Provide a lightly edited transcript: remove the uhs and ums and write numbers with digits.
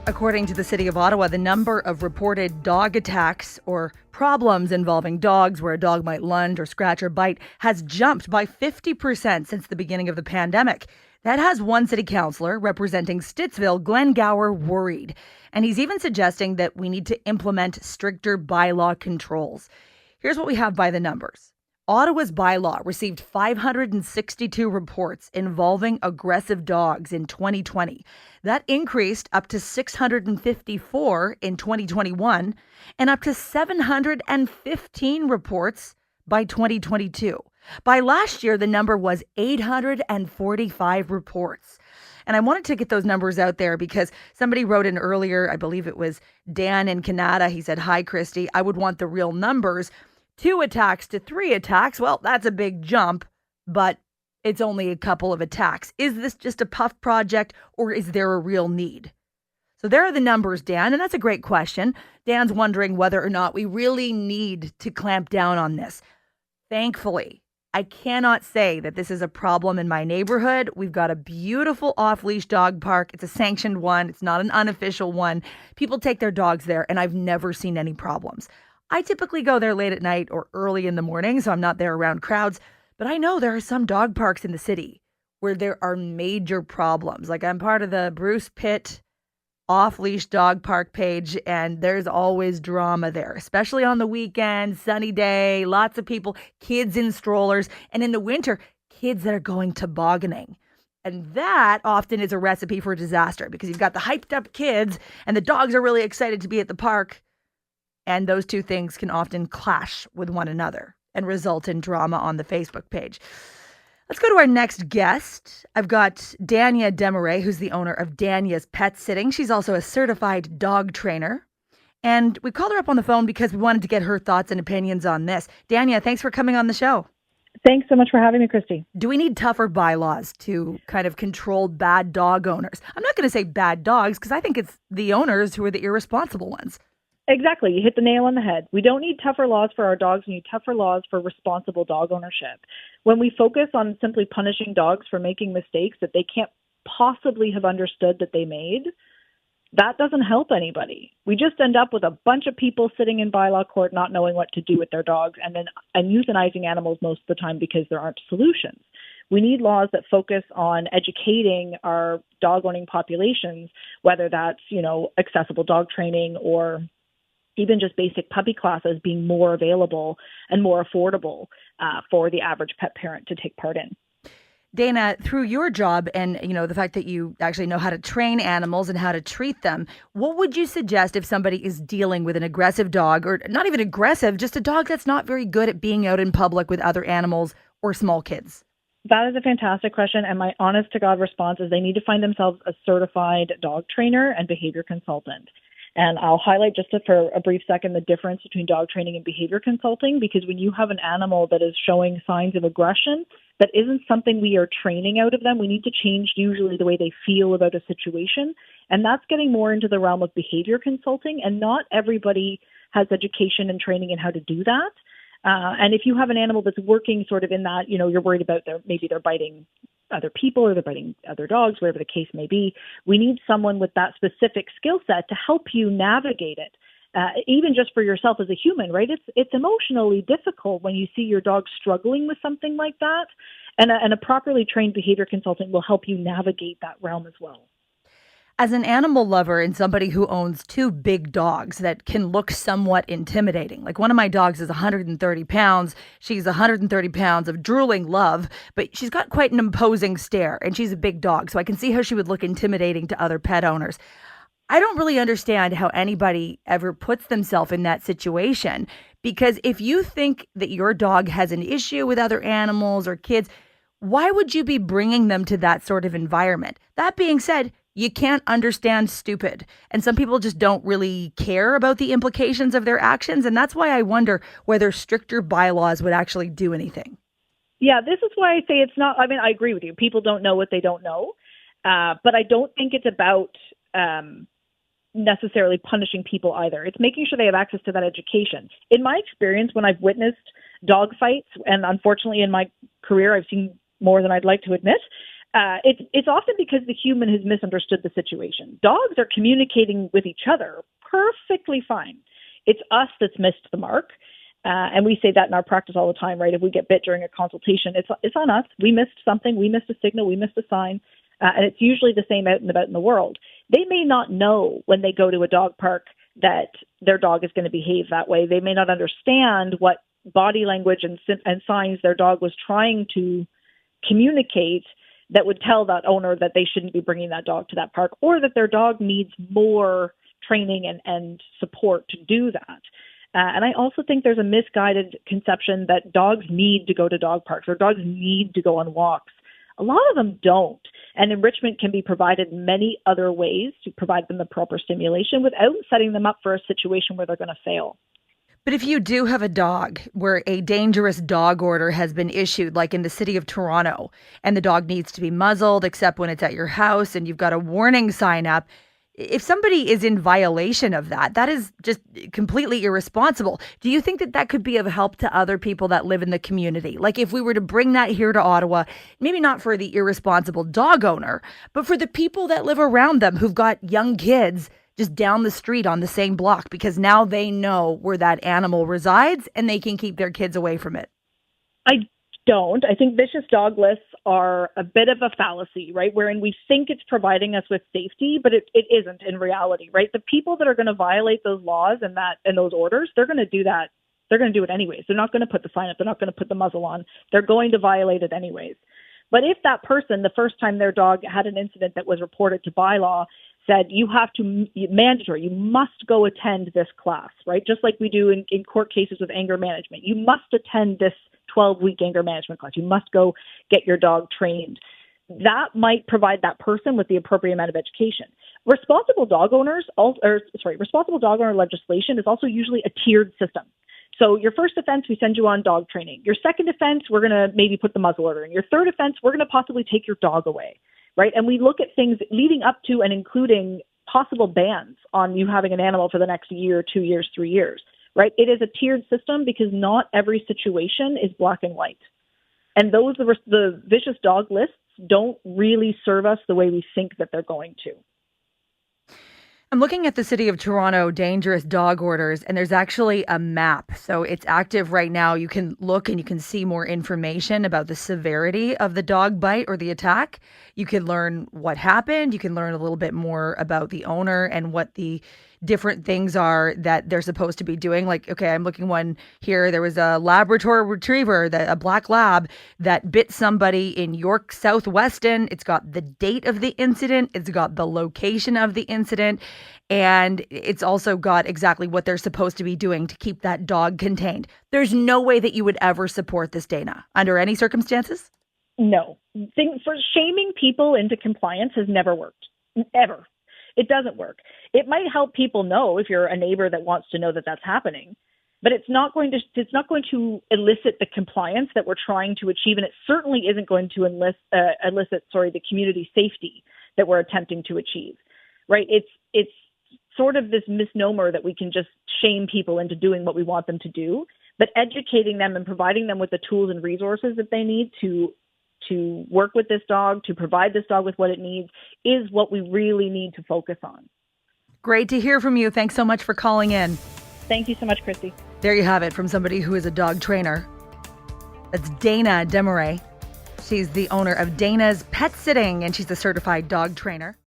According to the City of Ottawa, the number of reported dog attacks or problems involving dogs where a dog might lunge or scratch or bite has jumped by 50% since the beginning of the pandemic. That has one city councillor representing Stittsville, Glenn Gower, worried. And he's even suggesting that we need to implement stricter bylaw controls. Here's what we have by the numbers. Ottawa's bylaw received 562 reports involving aggressive dogs in 2020. That increased up to 654 in 2021 and up to 715 reports by 2022. By last year, the number was 845 reports. And I wanted to get those numbers out there because somebody wrote in earlier, I believe it was Dan in Canada. He said, "Hi, Christy, I would want the real numbers. 2 attacks to 3 attacks, well, that's a big jump, but it's only a couple of attacks. Is this just a puff project or is there a real need?" So there are the numbers, Dan, and that's a great question. Dan's wondering whether or not we really need to clamp down on this. Thankfully, I cannot say that this is a problem in my neighborhood. We've got a beautiful off-leash dog park. It's a sanctioned one. It's not an unofficial one. People take their dogs there, and I've never seen any problems. I typically go there late at night or early in the morning, so I'm not there around crowds. But I know there are some dog parks in the city where there are major problems. Like I'm part of the Bruce Pitt off-leash dog park page, and there's always drama there, especially on the weekend, sunny day, lots of people, kids in strollers, and in the winter, kids that are going tobogganing. And that often is a recipe for disaster because you've got the hyped up kids and the dogs are really excited to be at the park. And those two things can often clash with one another and result in drama on the Facebook page. Let's go to our next guest. I've got Dayna Desmarais, who's the owner of Dayna's Pet Sitting. She's also a certified dog trainer. And we called her up on the phone because we wanted to get her thoughts and opinions on this. Dayna, thanks for coming on the show. Thanks so much for having me, Christy. Do we need tougher bylaws to kind of control bad dog owners? I'm not going to say bad dogs because I think it's the owners who are the irresponsible ones. Exactly. You hit the nail on the head. We don't need tougher laws for our dogs. We need tougher laws for responsible dog ownership. When we focus on simply punishing dogs for making mistakes that they can't possibly have understood that they made, that doesn't help anybody. We just end up with a bunch of people sitting in bylaw court not knowing what to do with their dogs and euthanizing animals most of the time because there aren't solutions. We need laws that focus on educating our dog owning populations, whether that's, accessible dog training or even just basic puppy classes being more available and more affordable for the average pet parent to take part in. Dayna, through your job and, the fact that you actually know how to train animals and how to treat them, what would you suggest if somebody is dealing with an aggressive dog, or not even aggressive, just a dog that's not very good at being out in public with other animals or small kids? That is a fantastic question. And my honest to God response is they need to find themselves a certified dog trainer and behavior consultant. And I'll highlight just for a brief second the difference between dog training and behavior consulting, because when you have an animal that is showing signs of aggression, that isn't something we are training out of them. We need to change usually the way they feel about a situation. And that's getting more into the realm of behavior consulting. And not everybody has education and training in how to do that. And if you have an animal that's working sort of in that, you're worried about maybe they're biting other people or they're biting other dogs, whatever the case may be, we need someone with that specific skill set to help you navigate it. Even just for yourself as a human, right? It's emotionally difficult when you see your dog struggling with something like that. And a properly trained behavior consultant will help you navigate that realm as well. As an animal lover and somebody who owns 2 big dogs that can look somewhat intimidating, like one of my dogs is 130 pounds. She's 130 pounds of drooling love, but she's got quite an imposing stare and she's a big dog. So I can see how she would look intimidating to other pet owners. I don't really understand how anybody ever puts themselves in that situation, because if you think that your dog has an issue with other animals or kids, why would you be bringing them to that sort of environment? That being said, you can't understand stupid. And some people just don't really care about the implications of their actions. And that's why I wonder whether stricter bylaws would actually do anything. Yeah, this is why I say it's not, I agree with you. People don't know what they don't know. But I don't think it's about necessarily punishing people either. It's making sure they have access to that education. In my experience, when I've witnessed dog fights, and unfortunately in my career, I've seen more than I'd like to admit, It's often because the human has misunderstood the situation. Dogs are communicating with each other perfectly fine. It's us that's missed the mark. And we say that in our practice all the time, right? If we get bit during a consultation, it's on us. We missed something. We missed a signal. We missed a sign. And it's usually the same out and about in the world. They may not know when they go to a dog park that their dog is going to behave that way. They may not understand what body language and signs their dog was trying to communicate that would tell that owner that they shouldn't be bringing that dog to that park, or that their dog needs more training and support to do that. And I also think there's a misguided conception that dogs need to go to dog parks or dogs need to go on walks. A lot of them don't. And enrichment can be provided in many other ways to provide them the proper stimulation without setting them up for a situation where they're going to fail. But if you do have a dog where a dangerous dog order has been issued, like in the city of Toronto, and the dog needs to be muzzled except when it's at your house and you've got a warning sign up, if somebody is in violation of that, that is just completely irresponsible. Do you think that that could be of help to other people that live in the community? Like if we were to bring that here to Ottawa, maybe not for the irresponsible dog owner, but for the people that live around them who've got young kids just down the street on the same block, because now they know where that animal resides and they can keep their kids away from it. I don't. I think vicious dog lists are a bit of a fallacy, right? Wherein we think it's providing us with safety, but it isn't in reality, right? The people that are going to violate those laws and those orders, they're going to do that. They're going to do it anyways. They're not going to put the sign up. They're not going to put the muzzle on. They're going to violate it anyways. But if that person, the first time their dog had an incident that was reported to bylaw, said you have to mandatory, you must go attend this class, right? Just like we do in court cases with anger management. You must attend this 12-week anger management class. You must go get your dog trained. That might provide that person with the appropriate amount of education. Responsible dog owner legislation is also usually a tiered system. So your first offense, we send you on dog training. Your second offense, we're going to maybe put the muzzle order in. Your third offense, we're going to possibly take your dog away, right? And we look at things leading up to and including possible bans on you having an animal for the next year, 2 years, 3 years, right? It is a tiered system because not every situation is black and white. And the vicious dog lists don't really serve us the way we think that they're going to. I'm looking at the City of Toronto dangerous dog orders, and there's actually a map. So it's active right now. You can look and you can see more information about the severity of the dog bite or the attack. You can learn what happened. You can learn a little bit more about the owner and what the different things are that they're supposed to be doing. Like, okay, I'm looking one here. There was a Labrador retriever, a black lab that bit somebody in York Southweston. It's got the date of the incident. It's got the location of the incident. And it's also got exactly what they're supposed to be doing to keep that dog contained. There's no way that you would ever support this, Dayna, under any circumstances? No. For shaming people into compliance has never worked, ever. It doesn't work. It might help people know if you're a neighbor that wants to know that that's happening, but it's not going to elicit the compliance that we're trying to achieve, and it certainly isn't going to elicit the community safety that we're attempting to achieve. Right? It's sort of this misnomer that we can just shame people into doing what we want them to do, but educating them and providing them with the tools and resources that they need to work with this dog, to provide this dog with what it needs, is what we really need to focus on. Great to hear from you. Thanks so much for calling in. Thank you so much, Christy. There you have it from somebody who is a dog trainer. That's Dayna Demaray. She's the owner of Dayna's Pet Sitting, and she's a certified dog trainer.